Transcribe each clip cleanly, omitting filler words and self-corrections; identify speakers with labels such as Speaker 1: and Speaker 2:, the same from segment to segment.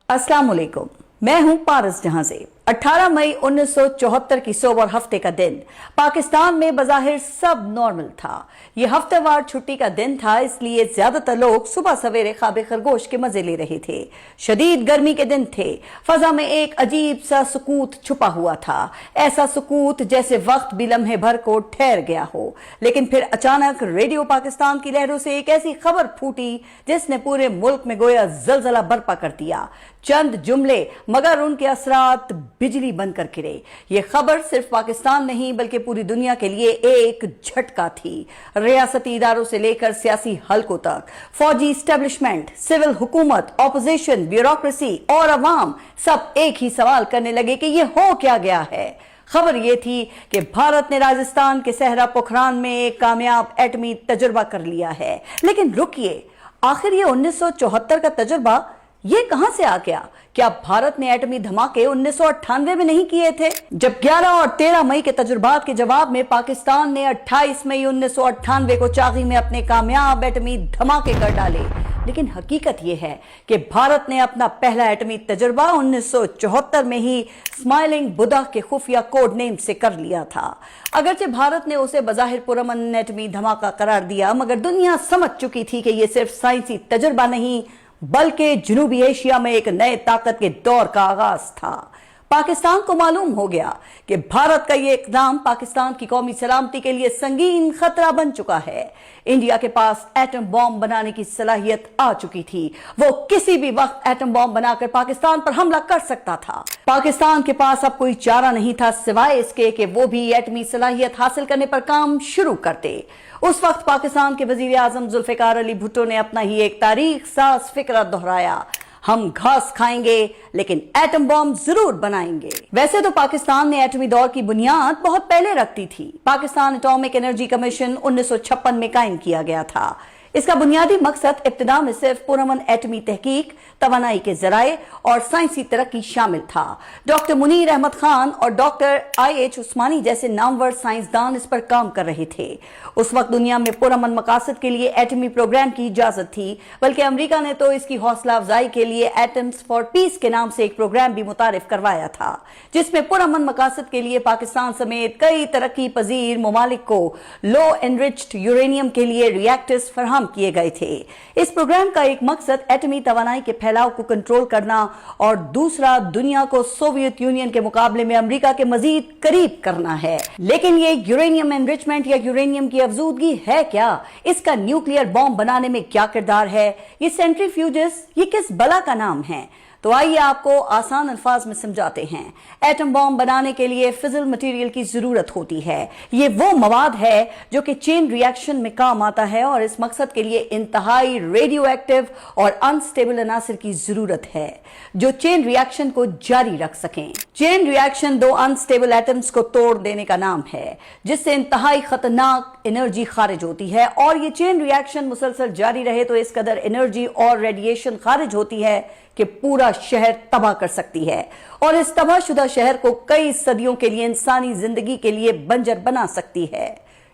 Speaker 1: अस्सलाम वालेकुम। मैं हूं पारस जहां से। 18 मई 1974 की सोबर हफ्ते का दिन पाकिस्तान में बज़ाहिर सब नॉर्मल था। यह हफ्तेवार छुट्टी का दिन था, इसलिए ज्यादातर लोग सुबह सवेरे ख्वाब खरगोश के मजे ले रहे थे। शदीद गर्मी के दिन थे। फजा में एक अजीब सा सुकूत छुपा हुआ था, ऐसा सुकूत जैसे वक्त भी लम्हे भर को ठहर गया हो। लेकिन फिर अचानक रेडियो पाकिस्तान की लहरों से एक ऐसी खबर फूटी जिसने पूरे मुल्क में गोया जलजला बर्पा कर दिया। चंद जुमले मगर उनके असरात बिजली बनकर गिरे। यह खबर सिर्फ पाकिस्तान नहीं बल्कि पूरी दुनिया के लिए एक झटका थी। रियासती इदारों से लेकर सियासी हलकों तक, फौजी स्टैब्लिशमेंट, सिविल हुकूमत, ऑपोजिशन, ब्यूरोक्रेसी और अवाम सब एक ही सवाल करने लगे कि यह हो क्या गया है। खबर यह थी कि भारत ने राजस्थान के सहरा पोखरान में एक कामयाब एटमी तजुर्बा कर लिया है। लेकिन रुकिए, आखिर ये 1974 का तजुर्बा ये कहां से आ गया? क्या भारत ने एटमी धमाके 1998 में नहीं किए थे? जब 11 और 13 मई के तजुर्बात के जवाब में पाकिस्तान ने 28 मई 1998 को चागी में अपने कामयाब एटमी धमाके कर डाले। लेकिन हकीकत यह है कि भारत ने अपना पहला एटमी तजुर्बा 1974 में ही स्माइलिंग बुद्धा के खुफिया कोड नेम से कर लिया था। अगरचे भारत ने उसे बज़ाहिर पुरअमन एटमी धमाका करार दिया, मगर दुनिया समझ चुकी थी कि यह सिर्फ साइंसी तजुर्बा नहीं बल्कि जनूबी एशिया में एक नए ताकत के दौर का आगाज था। पाकिस्तान को मालूम हो गया कि भारत का यह इक़दाम पाकिस्तान की कौमी सलामती के लिए संगीन खतरा बन चुका है। इंडिया के पास एटम बॉम्ब बनाने की सलाहियत आ चुकी थी। वो किसी भी वक्त एटम बॉम्ब बनाकर पाकिस्तान पर हमला कर सकता था। पाकिस्तान के पास अब कोई चारा नहीं था सिवाय इसके कि वो भी एटमी सलाहियत हासिल करने पर काम शुरू करते। उस वक्त पाकिस्तान के वजीर आजम जुल्फिकार अली भुट्टो ने अपना ही एक तारीख साज फिक्रा दोहराया, हम घास खाएंगे लेकिन एटम बॉम्ब जरूर बनाएंगे। वैसे तो पाकिस्तान ने एटमी दौर की बुनियाद बहुत पहले रख दी थी। पाकिस्तान एटॉमिक एनर्जी कमीशन 1956 में कायम किया गया था। इसका बुनियादी मकसद इब्तिदा में सिर्फ पुरअमन एटमी तहकीक, तवानाई के जराए और साइंसी तरक्की शामिल था। डॉक्टर मुनीर अहमद खान और डॉक्टर IH उस्मानी जैसे नामवर साइंसदान इस पर काम कर रहे थे। उस वक्त दुनिया में पुरअमन मकासद के लिए एटमी प्रोग्राम की इजाजत थी, बल्कि अमेरिका ने तो इसकी हौसला अफजाई के लिए एटम्स फॉर पीस के नाम से एक प्रोग्राम भी मुतारिफ करवाया था, जिसमें पुरअमन मकासद के लिए पाकिस्तान समेत कई तरक्की पजीर ममालिक को लो एनरिच्ड यूरेनियम के लिए रिएक्टर्स फराहम किए गए थे। इस प्रोग्राम का एक मकसद एटमी तवानाई के फैलाव को कंट्रोल करना और दूसरा दुनिया को सोवियत यूनियन के मुकाबले में अमेरिका के मजीद करीब करना है। लेकिन ये यूरेनियम एनरिचमेंट या यूरेनियम की अफजूदगी है क्या? इसका न्यूक्लियर बॉम्ब बनाने में क्या किरदार है? ये सेंट्रीफ्यूजेस ये किस बला का नाम है? तो आइए आपको आसान अल्फाज में समझाते हैं। एटम बॉम्ब बनाने के लिए फिजिल मटेरियल की जरूरत होती है। ये वो मवाद है जो कि चेन रिएक्शन में काम आता है और इस मकसद के लिए इंतहाई रेडियो एक्टिव और अनस्टेबल अनासर की जरूरत है जो चेन रिएक्शन को जारी रख सकें। चेन रिएक्शन दो अनस्टेबल एटम्स को तोड़ देने का नाम है, जिससे इंतहाई खतरनाक एनर्जी खारिज होती है और ये चेन रिएक्शन मुसलसल जारी रहे तो इस कदर एनर्जी और रेडिएशन खारिज होती है कि पूरा शहर तबाह कर सकती है और इस तबाहशुदा शहर को कई सदियों के लिए इंसानी जिंदगी के लिए बंजर बना सकती है।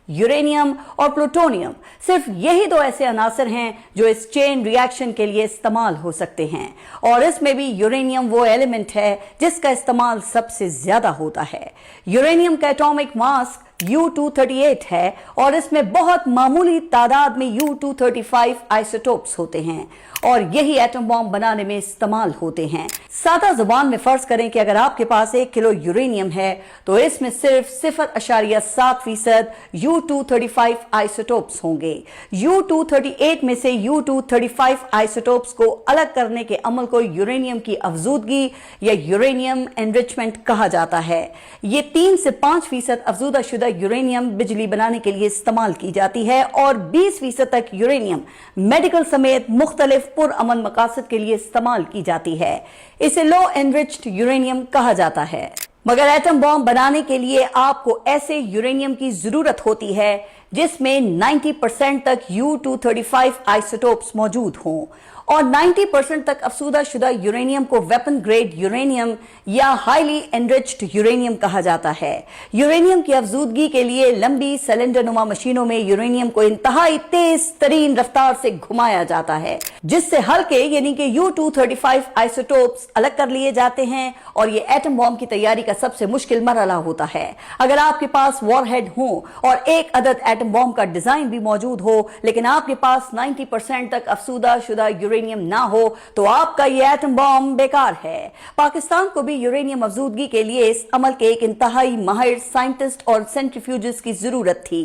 Speaker 1: यूरेनियम और प्लूटोनियम सिर्फ यही दो ऐसे अनासर हैं जो इस चेन रिएक्शन के लिए इस्तेमाल हो सकते हैं और इसमें भी यूरेनियम वो एलिमेंट है जिसका इस्तेमाल सबसे ज्यादा होता है। यूरेनियम का एटॉमिक मास U-238 है और इसमें बहुत मामूली तादाद में U-235 आइसोटोप्स होते हैं और यही एटम बॉम्ब बनाने में इस्तेमाल होते हैं। सादा जुबान में फर्ज करें कि अगर आपके पास 1 किलो यूरेनियम है तो इसमें सिर्फ 0.7% U-235 आइसोटोप्स होंगे। U-238 में से U-235 आइसोटोप्स को अलग करने के अमल को यूरेनियम की अफजूदगी या यूरेनियम एनरिचमेंट कहा जाता है। ये 3 से 5% अफजूदा शुदा यूरेनियम बिजली बनाने के लिए इस्तेमाल की जाती है और 20% तक यूरेनियम मेडिकल समेत मुख्तलिफ पुरअमन मकासद के लिए इस्तेमाल की जाती है। इसे लो एनरिच्ड यूरेनियम कहा जाता है। मगर एटम बॉम्ब बनाने के लिए आपको ऐसे यूरेनियम की जरूरत होती है जिसमें 90% तक U-235 आइसोटोप्स मौजूद हों और 90% तक अफसूदा शुदा यूरेनियम को वेपन ग्रेड यूरेनियम या हाईली एनरिच्ड यूरेनियम कहा जाता है। यूरेनियम की अफजूदगी के लिए लंबी सिलेंडर नुमा मशीनों में यूरेनियम को इंतहाई तेज तरीन रफ्तार से घुमाया जाता है, जिससे हल्के यानी कि U-235 आइसोटोप्स अलग कर लिए जाते हैं और ये एटम बॉम्ब की तैयारी का सबसे मुश्किल मरहला होता है। अगर आपके पास वॉरहेड हो और एक अदद एटम बॉम्ब का डिजाइन भी मौजूद हो, लेकिन आपके पास 90% तक अफसूदा शुदा यूरेनियम ना हो, तो आपका ये एटम बॉम्ब बेकार है। पाकिस्तान को भी यूरेनियम अफजूदगी के लिए इस अमल के एक इंतहाई माहिर साइंटिस्ट और सेंट्रीफ्यूजिस्ट की जरूरत थी।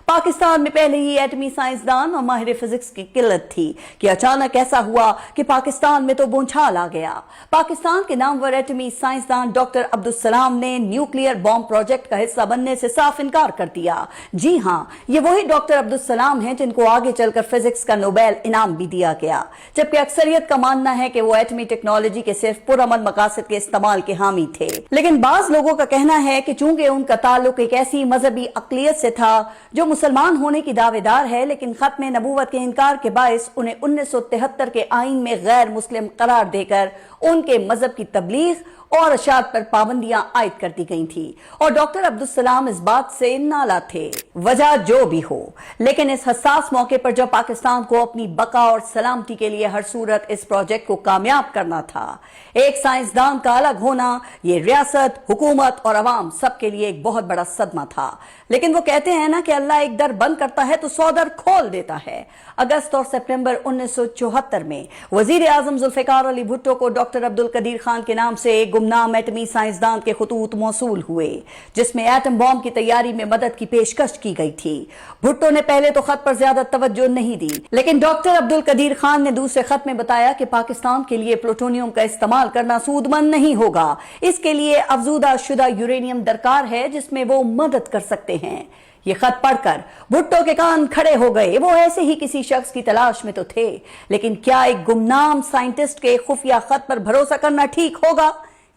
Speaker 1: पाकिस्तान में पहले ही एटमी साइंसदान और माहिर फिजिक्स की किल्लत थी कि अचानक ऐसा हुआ कि पाकिस्तान में तो बौछार आ गया। पाकिस्तान के नामवर एटमी साइंसदान डॉक्टर अब्दुल सलाम ने न्यूक्लियर बॉम्ब प्रोजेक्ट का हिस्सा बनने से साफ इनकार कर दिया। जी हां, ये वही डॉक्टर अब्दुल सलाम हैं जिनको आगे चलकर फिजिक्स का नोबेल इनाम भी दिया गया, जबकि अक्सरियत का मानना है कि वो एटमी टेक्नोलॉजी के सिर्फ पुरअमन मकासद के इस्तेमाल के हामी थे। लेकिन बाज लोगों का कहना है कि चूंकि उनका ताल्लुक एक ऐसी मजहबी अकलियत से था जो मुसलमान होने की दावेदार है, लेकिन खत्म नबूवत के इनकार के बायस उन्हें 1973 के आईन में गैर मुस्लिम करार देकर उनके मजहब की तबलीग और अशात पर पाबंदियां आयद कर दी गई थी और डॉक्टर अब्दुल सलाम इस बात से नाला थे। वजह जो भी हो, लेकिन इस हसास मौके पर जब पाकिस्तान को अपनी बका और सलामती के लिए हर सूरत इस प्रोजेक्ट को कामयाब करना था, एक साइंसदान का अलग होना ये रियासत, हुकूमत और अवाम सबके लिए एक बहुत बड़ा सदमा था। लेकिन वो कहते हैं ना कि अल्लाह एक दर बंद करता है तो 100 दर खोल देता है। अगस्त और सितंबर 1974 में वजीर आजम जुल्फिकार अली भुट्टो को डॉक्टर अब्दुल कदीर खान के नाम से एक गुमनाम एटमी साइंसदान के खतूत मौसूल हुए, जिसमें एटम बॉम्ब की तैयारी में मदद की पेशकश की गई थी। भुट्टो ने पहले तो खत पर ज्यादा तवज्जो नहीं दी, लेकिन डॉक्टर अब्दुल कदीर खान ने दूसरे खत में बताया कि पाकिस्तान के लिए प्लूटोनियम का इस्तेमाल करना सूदमंद नहीं होगा। इसके लिए अफजूदा शुदा यूरेनियम दरकार है जिसमें वो मदद कर सकते हैं। ये खत पढ़कर भुट्टो के कान खड़े हो गए। वो ऐसे ही किसी शख्स की तलाश में तो थे, लेकिन क्या एक गुमनाम साइंटिस्ट के खुफिया खत पर भरोसा करना ठीक होगा?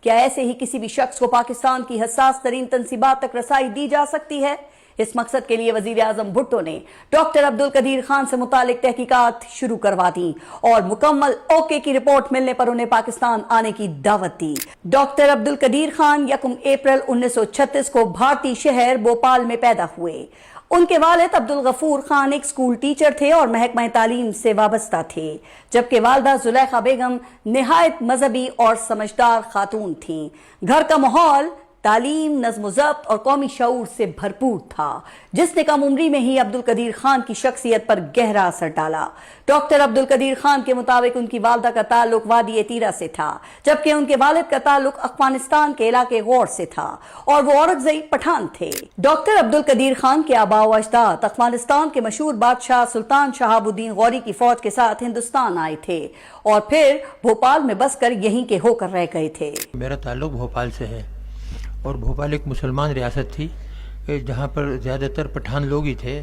Speaker 1: क्या ऐसे ही किसी भी शख्स को पाकिस्तान की हसास तरीन तंसीबात तक रसाई दी जा सकती है? इस मकसद के लिए वजीर आजम भुट्टो ने डॉक्टर अब्दुल कदीर खान से मुतालिक तहकीकात शुरू करवा दी और मुकम्मल ओके की रिपोर्ट मिलने पर उन्हें पाकिस्तान आने की दावत दी। डॉक्टर अब्दुल कदीर खान 1 अप्रैल 1936 को भारतीय शहर भोपाल में पैदा हुए। उनके वालिद अब्दुल गफूर खान एक स्कूल टीचर थे और महकमा तालीम से वाबस्ता थे, जबकि वालदा जुलेखा बेगम निहायत मजहबी और समझदार खातून थीं। घर का माहौल तालीम, नज़्म ज़ब्त और कौमी शऊर से भरपूर था, जिसने कम उम्री में ही अब्दुल कदीर खान की शख्सियत पर गहरा असर डाला। डॉक्टर अब्दुल कदीर खान के मुताबिक उनकी वालदा का ताल्लुक वादी तीरा से था, जबकि उनके वालिद का ताल्लुक अफगानिस्तान के इलाके गौर से था और वो औरकजई पठान थे। डॉक्टर अब्दुल कदीर खान के आबा व अजदाद अफगानिस्तान के मशहूर बादशाह सुल्तान शहाबुद्दीन गौरी की फौज के साथ हिंदुस्तान आए थे और फिर भोपाल में बसकर यहीं के होकर रह गए थे।
Speaker 2: मेरा ताल्लुक भोपाल से है और भोपाल एक मुसलमान रियासत थी जहाँ पर ज़्यादातर पठान लोग ही थे।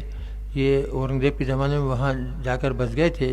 Speaker 2: ये औरंगजेब के ज़माने में वहाँ जाकर बस गए थे,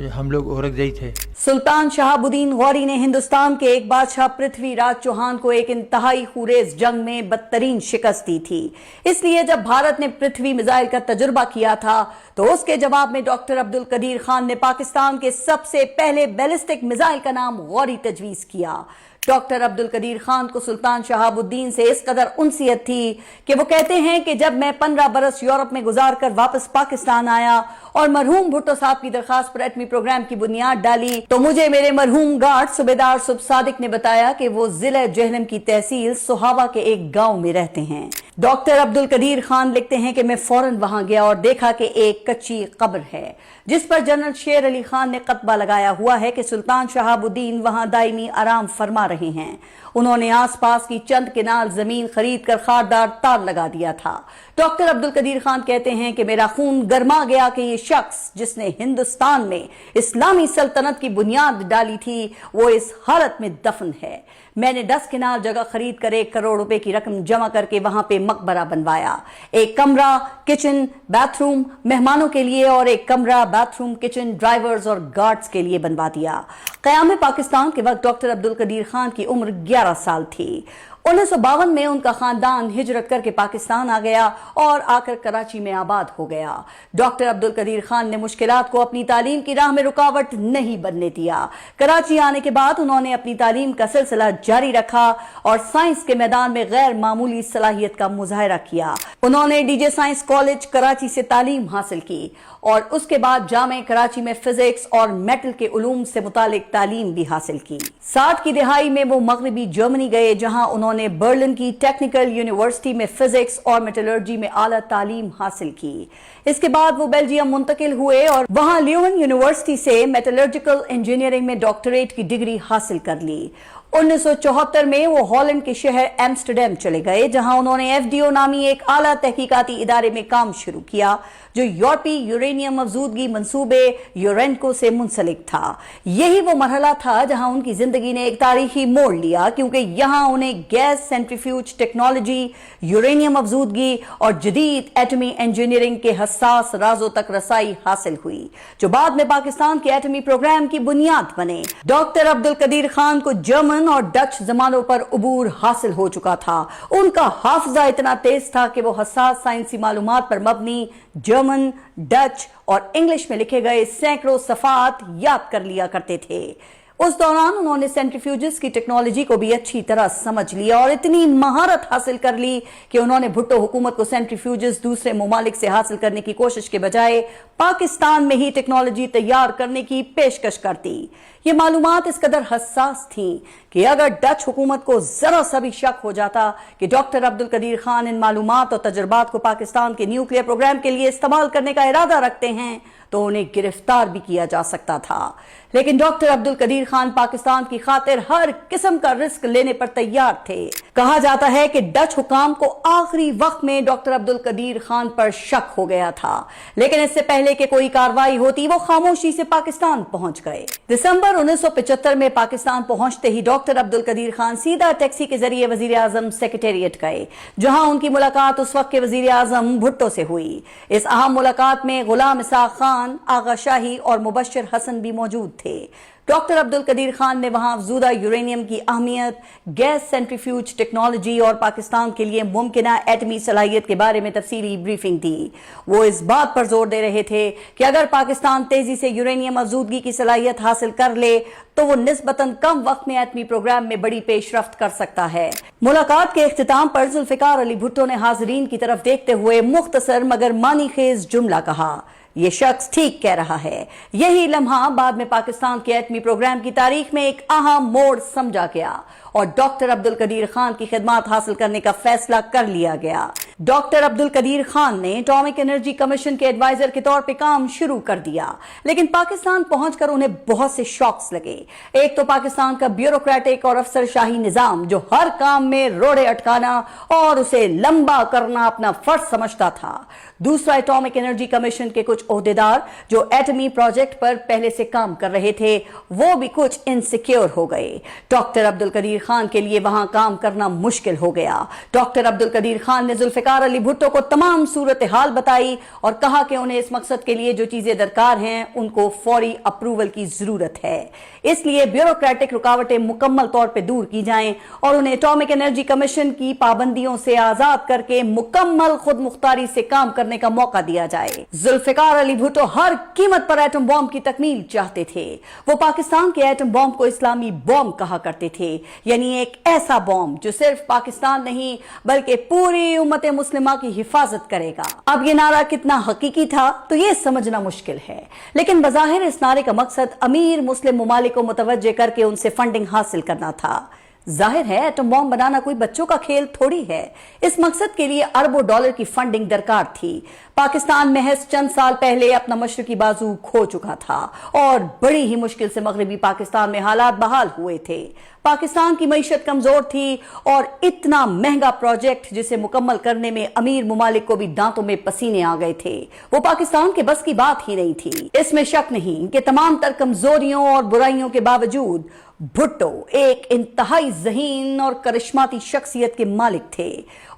Speaker 2: हम लोग औरंगजेब थे।
Speaker 1: सुल्तान शहाबुद्दीन गौरी ने हिंदुस्तान के एक बादशाह पृथ्वीराज चौहान को एक इंतहाई खुरेज जंग में बदतरीन शिकस्त दी थी। इसलिए जब भारत ने पृथ्वी मिसाइल का तजुर्बा किया था तो उसके जवाब में डॉक्टर अब्दुल कदीर खान ने पाकिस्तान के सबसे पहले बैलिस्टिक मिसाइल का नाम गौरी तजवीज किया। डॉक्टर अब्दुल कदीर खान को सुल्तान शहाबुद्दीन से इस कदर उनसियत थी कि वो कहते हैं कि जब मैं 15 बरस यूरोप में गुजार कर वापस पाकिस्तान आया और मरहूम भुट्टो साहब की दरखास्त पर एटमी प्रोग्राम की बुनियाद डाली, तो मुझे मेरे मरहूम गार्ड सूबेदार सुब सादिक ने बताया कि वो जिला जहलम की तहसील सोहावा के एक गांव में रहते हैं। डॉक्टर अब्दुल कदीर खान लिखते हैं कि मैं फौरन वहां गया और देखा कि एक कच्ची कब्र है जिस पर जनरल शेर अली खान ने कतबा लगाया हुआ है कि सुल्तान शहाबुद्दीन वहां दायमी आराम फरमा रहे हैं। उन्होंने आसपास की चंद किनाल जमीन खरीद कर खारदार तार लगा दिया था। डॉक्टर अब्दुल कदीर खान कहते हैं कि मेरा खून गर्मा गया कि ये शख्स जिसने हिंदुस्तान में इस्लामी सल्तनत की बुनियाद डाली थी वो इस हालत में दफन है। मैंने 10 किनाल जगह खरीद कर 1 करोड़ रुपए की रकम जमा करके वहां पे मकबरा बनवाया। एक कमरा, किचन, बाथरूम मेहमानों के लिए और एक कमरा, बाथरूम, किचन ड्राइवर्स और गार्ड्स के लिए बनवा दिया। क़याम पाकिस्तान के वक्त डॉक्टर अब्दुल कदीर खान की उम्र 11 साल थी। 1952 में उनका खानदान हिजरत करके पाकिस्तान आ गया और आकर कराची में आबाद हो गया। डॉक्टर अब्दुल कदीर खान ने मुश्किलात को अपनी तालीम की राह में रुकावट नहीं बनने दिया। कराची आने के बाद उन्होंने अपनी तालीम का सिलसिला जारी रखा और साइंस के मैदान में गैर मामूली सलाहियत का मुजाहरा किया। उन्होंने डीजे साइंस कॉलेज कराची से तालीम हासिल की और उसके बाद जामे कराची में फिजिक्स और मेटल के उलूम से मुतालिक तालीम भी हासिल की। 60 की दिहाई में वो मगरबी जर्मनी गए, जहां उन्होंने बर्लिन की टेक्निकल यूनिवर्सिटी में फिजिक्स और मेटलर्जी में आला तालीम हासिल की। इसके बाद वो बेल्जियम मुंतकिल हुए और वहां ल्यूवन यूनिवर्सिटी से मेटलर्जिकल इंजीनियरिंग में डॉक्टरेट की डिग्री हासिल कर ली। 1974 में वो हॉलैंड के शहर एम्स्टर्डम चले गए, जहां उन्होंने FDO नामी एक आला तहकीकाती इदारे में काम शुरू किया जो यूरोपीय यूरेनियम अफजूदगी मंसूबे यूरेनको से मुंसलिक था। यही वो मरहला था जहां उनकी जिंदगी ने एक तारीखी मोड़ लिया, क्योंकि यहां उन्हें गैस सेंट्रीफ्यूज टेक्नोलॉजी, यूरेनियम अफजूदगी और जदीद एटमी इंजीनियरिंग के हसास राजों तक रसाई हासिल हुई, जो बाद में पाकिस्तान के एटमी प्रोग्राम की बुनियाद बने। डॉक्टर अब्दुल कदीर खान को जर्मन और डच जमानों पर उबूर हासिल हो चुका था। उनका हाफजा इतना तेज था कि वो हसास साइंसी मालूमात पर मबनी जर्मन, डच और इंग्लिश में लिखे गए सैकड़ों सफ़ात याद कर लिया करते थे। उस दौरान उन्होंने सेंट्रीफ्यूजेस की टेक्नोलॉजी को भी अच्छी तरह समझ लिया और इतनी महारत हासिल कर ली कि उन्होंने भुट्टो हुकूमत को सेंट्रीफ्यूजेस दूसरे ममालिक से हासिल करने की कोशिश के बजाय पाकिस्तान में ही टेक्नोलॉजी तैयार करने की पेशकश कर दी। ये मालूमात इस कदर हसास थी कि अगर डच हुकूमत को जरा सा भी शक हो जाता कि डॉक्टर अब्दुल कदीर खान इन मालूमात और तजुर्बात को पाकिस्तान के न्यूक्लियर प्रोग्राम के लिए इस्तेमाल करने का इरादा रखते हैं तो उन्हें गिरफ्तार भी किया जा सकता था। लेकिन डॉक्टर अब्दुल कदीर खान पाकिस्तान की खातिर हर किस्म का रिस्क लेने पर तैयार थे। कहा जाता है कि डच हुकाम को आखिरी वक्त में डॉक्टर अब्दुल कदीर खान पर शक हो गया था, लेकिन इससे पहले कि कोई कार्रवाई होती वो खामोशी से पाकिस्तान पहुंच गए। दिसंबर 1975 में पाकिस्तान पहुंचते ही डॉक्टर अब्दुल कदीर खान सीधा टैक्सी के जरिए वजीर आजम सेक्रेटेरिएट गए, जहां उनकी मुलाकात उस वक्त के वजीर आजम भुट्टो से हुई। इस अहम मुलाकात में गुलाम इसहाक खान, आगा शाही और मुबश्शिर हसन भी मौजूद थे। डॉक्टर अब्दुल कदीर खान ने वहां अफजूदा यूरेनियम की अहमियत, गैस सेंट्रीफ्यूज टेक्नोलॉजी और पाकिस्तान के लिए मुमकिना एटमी सलाहियत के बारे में तफसीली ब्रीफिंग दी। वो इस बात पर जोर दे रहे थे कि अगर पाकिस्तान तेजी से यूरेनियम अफजूदगी की सलाहियत हासिल कर ले तो वो निस्बतन कम वक्त में एटमी प्रोग्राम में बड़ी पेशरफ्त कर सकता है। मुलाकात के इख्तिताम पर जुल्फिकार अली भुट्टो ने हाजरीन की तरफ देखते हुए मुख्तसर मगर मानी खेज जुमला कहा, ये शख्स ठीक कह रहा है। यही लम्हा बाद में पाकिस्तान के एटमी प्रोग्राम की तारीख में एक अहम मोड़ समझा गया और डॉक्टर अब्दुल कदीर खान की खिदमत हासिल करने का फैसला कर लिया गया। डॉक्टर अब्दुल कदीर खान ने एटॉमिक एनर्जी कमीशन के एडवाइजर के तौर पे काम शुरू कर दिया, लेकिन पाकिस्तान पहुंचकर उन्हें बहुत से शॉक्स लगे। एक तो पाकिस्तान का ब्यूरोक्रेटिक और अफसरशाही निजाम जो हर काम में रोड़े अटकाना और उसे लंबा करना अपना फर्ज समझता था। दूसरा, एटॉमिक एनर्जी कमीशन के कुछ ओहदेदार जो एटमी प्रोजेक्ट पर पहले से काम कर रहे थे वो भी कुछ इनसिक्योर हो गए। डॉक्टर अब्दुल कदीर खान के लिए वहां काम करना मुश्किल हो गया। डॉक्टर अब्दुल कदीर खान ने जुल्फिकार अली भुट्टो को तमाम सूरत हाल बताई और कहा कि उन्हें इस मकसद के लिए जो चीजें दरकार हैं उनको फौरी अप्रूवल की जरूरत है, इसलिए ब्यूरोक्रेटिक रुकावटें मुकम्मल तौर पर दूर की जाएं और उन्हें एटॉमिक एनर्जी कमीशन की पाबंदियों से आजाद करके मुकम्मल खुद मुख्तारी से काम करने का मौका दिया जाए। जुल्फिकार अली भुट्टो हर कीमत पर एटम बॉम्ब की तकमील चाहते थे। वो पाकिस्तान के एटम बॉम्ब को इस्लामी बॉम्ब कहा करते थे, यानी एक ऐसा बॉम्ब जो सिर्फ पाकिस्तान नहीं बल्कि पूरी उम्मत मुस्लिमा की हिफाजत करेगा। अब ये नारा कितना हकीकी था तो ये समझना मुश्किल है, लेकिन बज़ाहिर इस नारे का मकसद अमीर मुस्लिम ममालिक को मुतवज्जे करके उनसे फंडिंग हासिल करना था। जाहिर है एटम बॉम्ब बनाना कोई बच्चों का खेल थोड़ी है। इस मकसद के लिए अरबों डॉलर की फंडिंग दरकार थी। पाकिस्तान महज चंद साल पहले अपना मशरकी बाजू खो चुका था और बड़ी ही मुश्किल से मगरबी पाकिस्तान में हालात बहाल हुए थे। पाकिस्तान की मईशत कमजोर थी और इतना महंगा प्रोजेक्ट जिसे मुकम्मल करने में अमीर मुमालिक को भी दांतों में पसीने आ गए थे, वो पाकिस्तान के बस की बात ही नहीं थी। इसमें शक नहीं कि तमाम तर कमजोरियों और बुराइयों के बावजूद भुट्टो एक इंतहाई ज़हीन और करिश्माती शख्सियत के मालिक थे।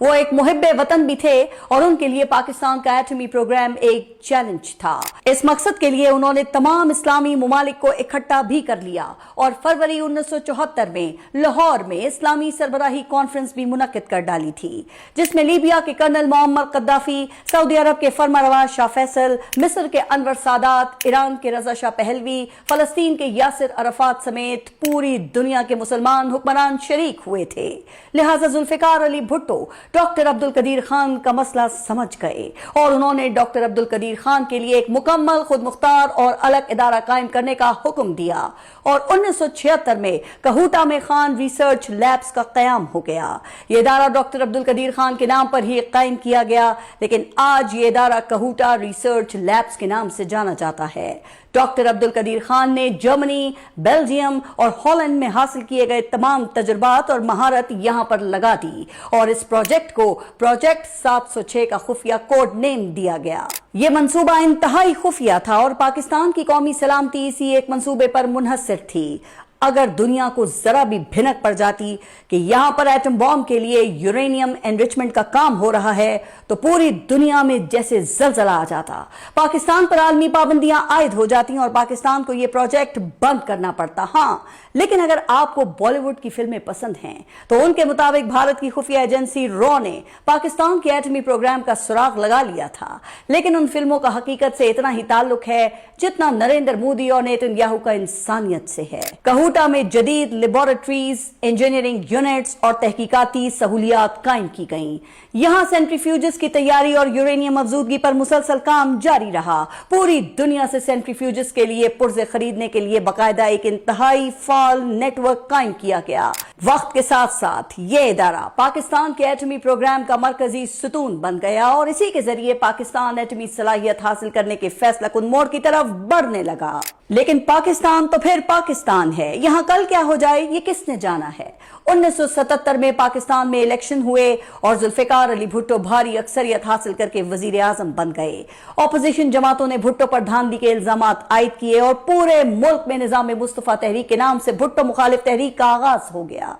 Speaker 1: वो एक मुहिब्बे वतन भी थे और उनके लिए पाकिस्तान का एटमी प्रोग्राम एक चैलेंज था। इस मकसद के लिए उन्होंने तमाम इस्लामी मुमालिक को इकट्ठा भी कर लिया और फरवरी 1974 में लाहौर में इस्लामी सरबराही कॉन्फ्रेंस भी मुनक्किद कर डाली थी, जिसमें लीबिया के कर्नल मोहम्मद कद्दाफी, सऊदी अरब के फरमारवा शाह फैसल, मिस्र के अनवर सादात, ईरान के रजा शाह पहलवी, फलस्तीन के यासिर अरफात समेत पूरी दुनिया के मुसलमान हुक्मरान शरीक हुए थे। लिहाजा जुल्फिकार अली भुट्टो डॉक्टर अब्दुल कदीर खान का मसला समझ गए और उन्होंने डॉक्टर अब्दुल कदीर खान के लिए एक मुकम्मल, खुद मुख्तार और अलग इदारा कायम करने का हुक्म दिया और 1976 में कहूटा में खान रिसर्च लैब्स का कयाम हो गया। ये इदारा डॉक्टर अब्दुल कदीर खान के नाम पर ही कायम किया गया, लेकिन आज ये इदारा कहूटा रिसर्च लैब्स के नाम से जाना जाता है। डॉक्टर अब्दुल कदीर खान ने जर्मनी, बेल्जियम और हॉलैंड में हासिल किए गए तमाम तजुर्बात और महारत यहां पर लगा दी और इस प्रोजेक्ट को प्रोजेक्ट 706 का खुफिया कोड नेम दिया गया। ये मंसूबा इंतहाई खुफिया था और पाकिस्तान की कौमी सलामती इसी एक मंसूबे पर मुनहसर थी। अगर दुनिया को जरा भी भिनक पड़ जाती कि यहां पर एटम बॉम्ब के लिए यूरेनियम एनरिचमेंट का काम हो रहा है तो पूरी दुनिया में जैसे जलजला आ जाता, पाकिस्तान पर आलमी पाबंदियां आयद हो जाती और पाकिस्तान को यह प्रोजेक्ट बंद करना पड़ता। हाँ, लेकिन अगर आपको बॉलीवुड की फिल्में पसंद हैं तो उनके मुताबिक भारत की खुफिया एजेंसी रॉ ने पाकिस्तान के एटमी प्रोग्राम का सुराग लगा लिया था, लेकिन उन फिल्मों का हकीकत से इतना ही ताल्लुक है जितना नरेंद्र मोदी और नेतन्याहू का इंसानियत से है। कहूटा में जदीद लेबोरेटरीज, इंजीनियरिंग यूनिट्स और तहकीकाती सहूलियात कायम की गईं। यहां सेंट्रीफ्यूजेस की तैयारी और यूरेनियम अफजूदगी पर मुसलसल काम जारी रहा। पूरी दुनिया से सेंट्रीफ्यूजेस के लिए पुर्जे खरीदने के लिए बाकायदा एक इंतहाई फाल नेटवर्क कायम किया गया। वक्त के साथ साथ ये इदारा पाकिस्तान के एटमी प्रोग्राम का मरकजी सुतून बन गया और इसी के जरिए पाकिस्तान एटमी सलाहियत हासिल करने के फैसला कुन मोड़ की तरफ बढ़ने लगा। लेकिन पाकिस्तान तो फिर पाकिस्तान है, यहां कल क्या हो जाए ये किसने जाना है। 1977 में पाकिस्तान में इलेक्शन हुए और जुल्फिकार अली भुट्टो भारी अक्सरियत हासिल करके वजीर आजम बन गए। ऑपोजिशन जमातों ने भुट्टो पर धांधली के इल्जामात आयद किए और पूरे मुल्क में निजाम मुस्तफा तहरीक के नाम से भुट्टो मुखालिफ तहरीक का आगाज हो गया।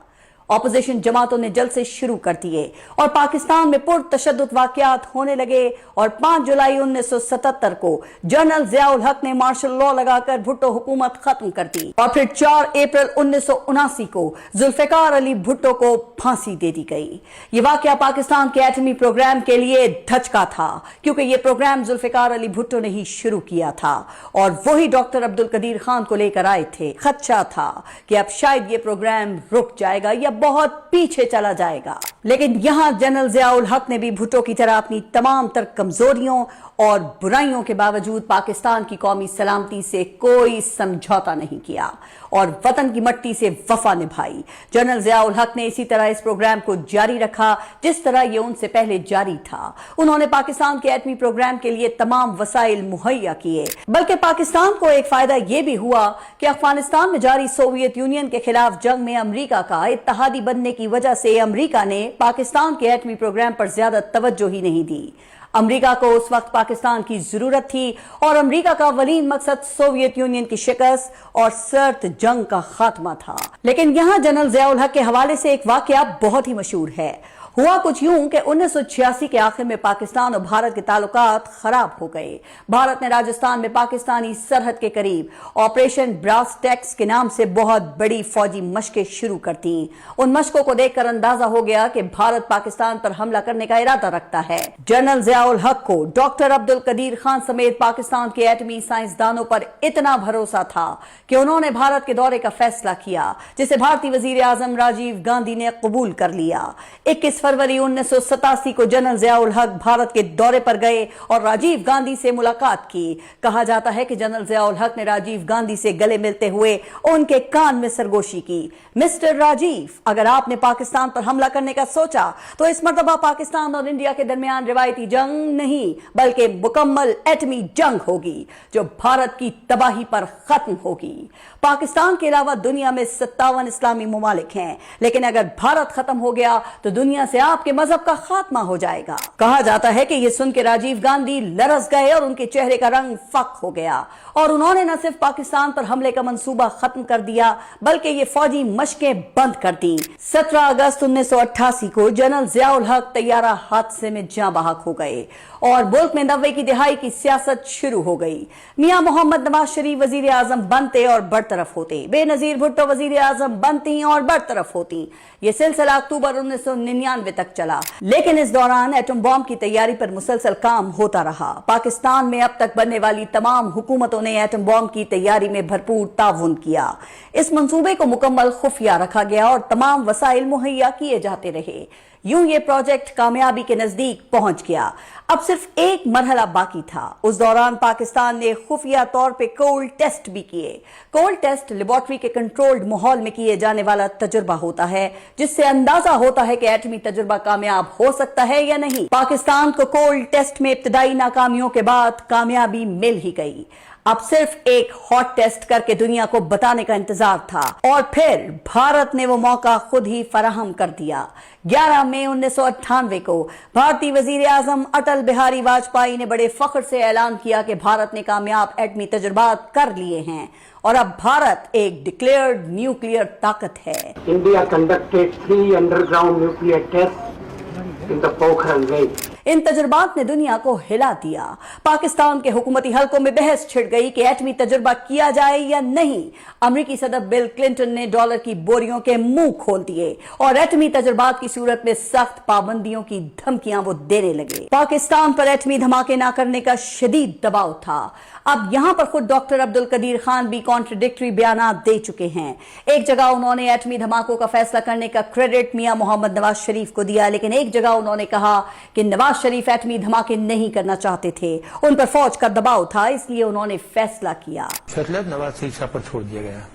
Speaker 1: ऑपोजिशन जमातों ने जलसे शुरू कर दिए और पाकिस्तान में पुरतशद्दुद वाकयात होने लगे और 5 जुलाई 1977 को जनरल जियाउल हक ने मार्शल लॉ लगाकर भुट्टो हुकूमत खत्म कर दी और फिर 4 अप्रैल 1979 को जुल्फिकार अली भुट्टो को फांसी दे दी गई। ये वाकया पाकिस्तान के एटमी प्रोग्राम के लिए धचका था क्योंकि ये प्रोग्राम जुल्फिकार अली भुट्टो ने ही शुरू किया था और वही डॉक्टर अब्दुल कदीर खान को लेकर आए थे। खदशा था कि अब शायद ये प्रोग्राम रुक जाएगा या बहुत पीछे चला जाएगा, लेकिन यहां जनरल जियाउल हक ने भी भुट्टो की तरह अपनी तमाम तर कमजोरियों और बुराइयों के बावजूद पाकिस्तान की कौमी सलामती से कोई समझौता नहीं किया और वतन की मट्टी से वफा निभाई। जनरल जियाउल हक ने इसी तरह इस प्रोग्राम को जारी रखा जिस तरह यह उनसे पहले जारी था। उन्होंने पाकिस्तान के एटमी प्रोग्राम के लिए तमाम वसाइल मुहैया किए, बल्कि पाकिस्तान को एक फायदा यह भी हुआ कि अफगानिस्तान में जारी सोवियत यूनियन के खिलाफ जंग में अमरीका का इत्तहादी बनने की वजह से अमरीका ने पाकिस्तान के एटमी प्रोग्राम पर ज्यादा तवज्जो ही नहीं दी। अमरीका को उस वक्त पाकिस्तान की जरूरत थी और अमरीका का वलीन मकसद सोवियत यूनियन की शिकस्त और सर्द जंग का खात्मा था। लेकिन यहां जनरल जियाउल हक के हवाले से एक वाकया बहुत ही मशहूर है। हुआ कुछ यूं कि 1986 के आखिर में पाकिस्तान और भारत के ताल्लुकात खराब हो गए। भारत ने राजस्थान में पाकिस्तानी सरहद के करीब ऑपरेशन ब्रास टैक्स के नाम से बहुत बड़ी फौजी मशकें शुरू कर दी। उन मशकों को देखकर अंदाजा हो गया कि भारत पाकिस्तान पर हमला करने का इरादा रखता है। जनरल जियाउल हक को डॉक्टर अब्दुल कदीर खान समेत पाकिस्तान के एटमी साइंसदानों पर इतना भरोसा था कि उन्होंने भारत के दौरे का फैसला किया, जिसे भारतीय वजीर आजम राजीव गांधी ने कबूल कर लिया। 21 फरवरी 1987 को जनरल जियाउल हक भारत के दौरे पर गए और राजीव गांधी से मुलाकात की। कहा जाता है कि जनरल जियाउल हक ने राजीव गांधी से गले मिलते हुए उनके कान में सरगोशी की, मिस्टर राजीव, अगर आपने पाकिस्तान पर हमला करने का सोचा तो इस मर्तबा पाकिस्तान और इंडिया के दरमियान रिवायती जंग नहीं बल्कि मुकम्मल एटमी जंग होगी जो भारत की तबाही पर खत्म होगी। पाकिस्तान के अलावा दुनिया में 57 इस्लामी मुमालिक हैं, लेकिन अगर भारत खत्म हो गया तो दुनिया से आपके मजहब का खात्मा हो जाएगा। कहा जाता है कि यह सुन के राजीव गांधी लरस गए और उनके चेहरे का रंग फक हो गया और उन्होंने न सिर्फ पाकिस्तान पर हमले का मंसूबा खत्म कर दिया बल्कि ये फौजी मशकें बंद कर दी। 17 अगस्त 1988 को जनरल जियाउल हक तैयारा हादसे में जाँ बहक हो गए और मुल्क में 90 की दिहाई की सियासत शुरू हो गई। मियां मोहम्मद नवाज शरीफ वजीर आजम बनते और बरतरफ होते, बेनजीर भुट्टो वजीर आजम बनती और बरतरफ होती। ये सिलसिला अक्टूबर 1999 तक चला, लेकिन इस दौरान एटम बॉम्ब की तैयारी पर मुसलसल काम होता रहा। पाकिस्तान में अब तक बनने वाली तमाम हुकूमतों ने एटम बॉम्ब की तैयारी में भरपूर ताउन किया। इस मंसूबे को मुकम्मल खुफिया रखा गया और तमाम वसाइल मुहैया किए जाते रहे। यूं ये प्रोजेक्ट कामयाबी के नजदीक पहुंच गया। अब सिर्फ एक मरहला बाकी था। उस दौरान पाकिस्तान ने खुफिया तौर पे कोल्ड टेस्ट भी किए। कोल्ड टेस्ट लेबोरेटरी के कंट्रोल्ड माहौल में किए जाने वाला तजुर्बा होता है, जिससे अंदाजा होता है कि एटमी तजुर्बा कामयाब हो सकता है या नहीं। पाकिस्तान को कोल्ड टेस्ट में इब्तदाई नाकामियों के बाद कामयाबी मिल ही गई। अब सिर्फ एक हॉट टेस्ट करके दुनिया को बताने का इंतजार था और फिर भारत ने वो मौका खुद ही फराहम कर दिया। 11 मई 1998 को भारतीय वजीर आजम अटल बिहारी वाजपेयी ने बड़े फख्र से ऐलान किया कि भारत ने कामयाब एटमी तजुर्बात कर लिए हैं और अब भारत एक डिक्लेयर्ड न्यूक्लियर ताकत है।
Speaker 3: India conducted 3 underground nuclear test in the Pokhran range.
Speaker 1: इन तजुर्बात ने दुनिया को हिला दिया। पाकिस्तान के हुकूमती हलकों में बहस छिड़ गई कि एटमी तजुर्बा किया जाए या नहीं। अमेरिकी सदर बिल क्लिंटन ने डॉलर की बोरियों के मुंह खोल दिए और एटमी तजुर्बात की सूरत में सख्त पाबंदियों की धमकियां वो देने लगे। पाकिस्तान पर एटमी धमाके न करने का शदीद दबाव था। अब यहां पर खुद डॉक्टर अब्दुल कदीर खान भी कॉन्ट्रडिक्टरी बयानात दे चुके हैं। एक जगह उन्होंने एटमी धमाकों का फैसला करने का क्रेडिट मियां मोहम्मद नवाज शरीफ को दिया, लेकिन एक जगह उन्होंने कहा कि नवाज शरीफ एटमी धमाके नहीं करना चाहते थे, उन पर फौज का दबाव था, इसलिए उन्होंने फैसला किया।
Speaker 2: फैसला नवाज शरीफ साहब पर छोड़ दिया गया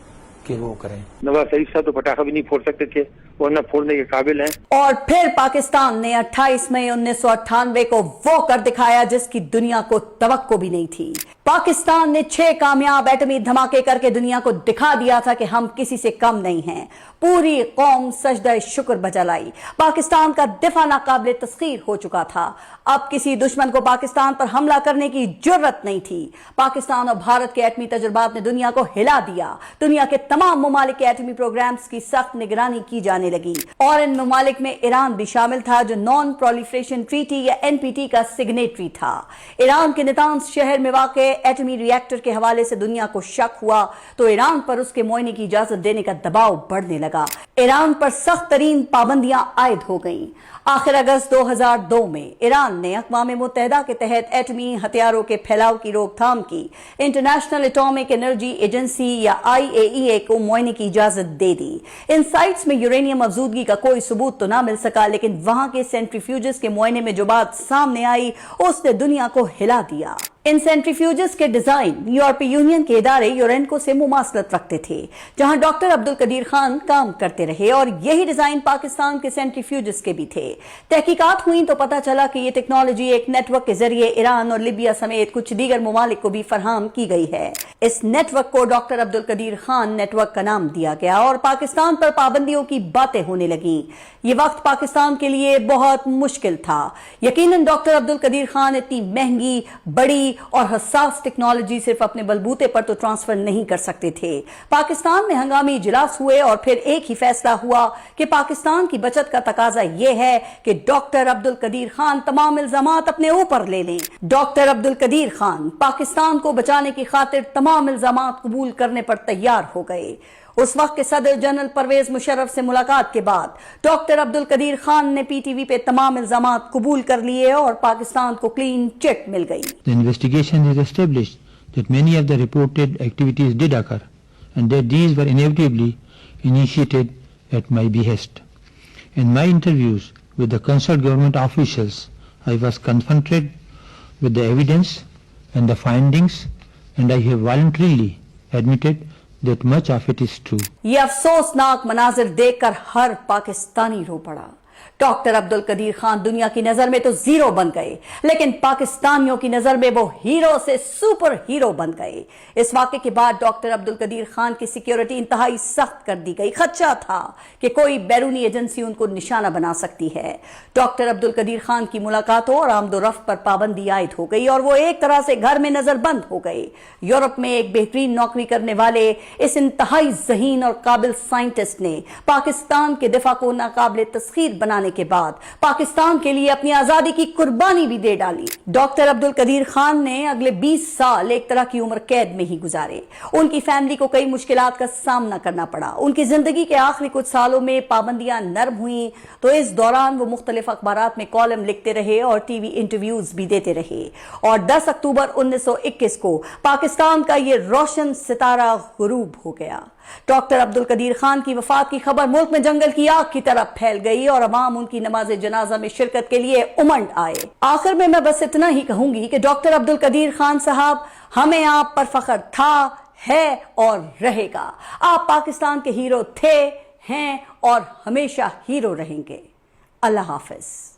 Speaker 2: कि वो करें।
Speaker 4: नवाज शरीफ साहब तो पटाखा भी नहीं फोड़ सकते थे, वो न फोड़ने के काबिल हैं।
Speaker 1: और फिर पाकिस्तान ने 28 मई 1998 को वो कर दिखाया जिसकी दुनिया को तवक्को भी नहीं थी। पाकिस्तान ने 6 कामयाब एटमी धमाके करके दुनिया को दिखा दिया था कि हम किसी से कम नहीं हैं। पूरी कौम सजदा शुक्र बजा लाई। पाकिस्तान का दिफा नाकाबिले तस्खीर हो चुका था। अब किसी दुश्मन को पाकिस्तान पर हमला करने की जुर्रत नहीं थी। पाकिस्तान और भारत के एटमी तजुर्बात ने दुनिया को हिला दिया। दुनिया के तमाम ममालिक के एटमी प्रोग्राम्स की सख्त निगरानी की जाने लगी और इन ममालिक में ईरान भी शामिल था, जो नॉन प्रोलिफरेशन ट्रीटी या NPT का सिग्नेटरी था। ईरान के नेतांज शहर में वाक़े एटमी रिएक्टर के हवाले से दुनिया को शक हुआ तो ईरान पर उसके मुआयने की इजाजत देने का दबाव बढ़ने लगा। ईरान पर सख्त तरीन पाबंदियां आयद हो गईं। आखिर अगस्त 2002 में ईरान ने अक़वाम मुत्तहिदा के तहत एटमी हथियारों के फैलाव की रोकथाम की इंटरनेशनल एटॉमिक एनर्जी एजेंसी या IAEA को मुआयने की इजाजत दे दी। इन साइट्स में यूरेनियम अफजूदगी का कोई सबूत तो ना मिल सका, लेकिन वहां के सेंट्रीफ्यूजेस के मुआयने में जो बात सामने आई उसने दुनिया को हिला दिया। इन सेंट्रीफ्यूजेस के डिजाइन यूरोपीय यूनियन के इदारे यूरेनको से मुमासलत रखते थे, जहां डॉक्टर अब्दुल कदीर खान काम करते रहे और यही डिजाइन पाकिस्तान के सेंट्रीफ्यूजेस के भी थे। तहकीकात हुई तो पता चला कि यह टेक्नोलॉजी एक नेटवर्क के जरिए ईरान और लिबिया समेत कुछ दीगर ममालिक को भी फराहम की गई है। इस नेटवर्क को डॉक्टर अब्दुल कदीर खान नेटवर्क का नाम दिया गया और पाकिस्तान पर पाबंदियों की बातें होने लगी। ये वक्त पाकिस्तान के लिए बहुत मुश्किल था। यकीनन डॉक्टर अब्दुल कदीर खान इतनी महंगी, बड़ी और हसास टेक्नोलॉजी सिर्फ अपने बलबूते पर तो ट्रांसफर नहीं कर सकते थे। पाकिस्तान में हंगामी इजलास हुए और फिर एक ही फैसला हुआ कि पाकिस्तान की बचत का तकाजा यह है कि डॉक्टर अब्दुल कदीर खान तमाम इल्जामात अपने ऊपर ले लें। डॉक्टर अब्दुल कदीर खान पाकिस्तान को बचाने की खातिर तमाम इल्जामात कबूल करने पर तैयार हो गए। उस वक्त के सदर जनरल परवेज मुशर्रफ से मुलाकात के बाद डॉक्टर अब्दुल कदीर खान ने PTV पे तमाम इल्जामात कबूल कर लिए और पाकिस्तान को क्लीन चिट मिल गई।
Speaker 5: The investigation has established that many of the reported activities did occur and that these were inevitably initiated at my behest. In my interviews with the concerned government officials, I was confronted with the evidence and the findings, and I have voluntarily admitted that much of it is true.
Speaker 1: ये अफसोसनाक मनाजिर देखकर हर पाकिस्तानी रो पड़ा। Doctor Abdul Qadeer Khan दुनिया की नजर में तो zero बन गए, लेकिन पाकिस्तानियों की नजर में वो हीरो से सुपर हीरो बन गए। इस वाक़े के बाद डॉक्टर अब्दुल कदीर खान की सिक्योरिटी इंतहाई सख्त कर दी गई। खदशा था कि कोई बैरूनी एजेंसी उनको निशाना बना सकती है। डॉक्टर अब्दुल कदीर खान की मुलाकातों और आमदोरफ्त पर पाबंदी आयद हो गई और वो एक तरह से घर में नजरबंद हो गए। यूरोप में एक बेहतरीन नौकरी करने वाले इस इंतहाई ज़हीन और काबिल साइंटिस्ट ने पाकिस्तान के दिफा को नाकाबिले तस्खीर بنانے کے بعد پاکستان کے لیے اپنی آزادی کی قربانی بھی دے ڈالی۔ ڈاکٹر عبد القدیر خان نے اگلے 20 سال ایک طرح کی عمر قید میں ہی گزارے۔ ان کی فیملی کو کئی مشکلات کا سامنا کرنا پڑا۔ ان کی زندگی کے آخری کچھ سالوں میں پابندیاں نرم ہوئیں تو اس دوران وہ مختلف اخبارات میں کالم لکھتے رہے اور ٹی وی انٹرویوز بھی دیتے رہے، اور 10 اکتوبر 1921 کو پاکستان کا یہ روشن ستارہ غروب ہو گیا۔ ڈاکٹر عبد القدیر خان کی وفات کی خبر ملک میں جنگل کی آگ کی طرح پھیل گئی اور عوام ان کی نماز جنازہ میں شرکت کے لیے امنڈ آئے۔ آخر میں بس اتنا ہی کہوں گی کہ ڈاکٹر عبد القدیر خان صاحب، ہمیں آپ پر فخر تھا، ہے اور رہے گا۔ آپ پاکستان کے ہیرو تھے، ہیں اور ہمیشہ ہیرو رہیں گے۔ اللہ حافظ۔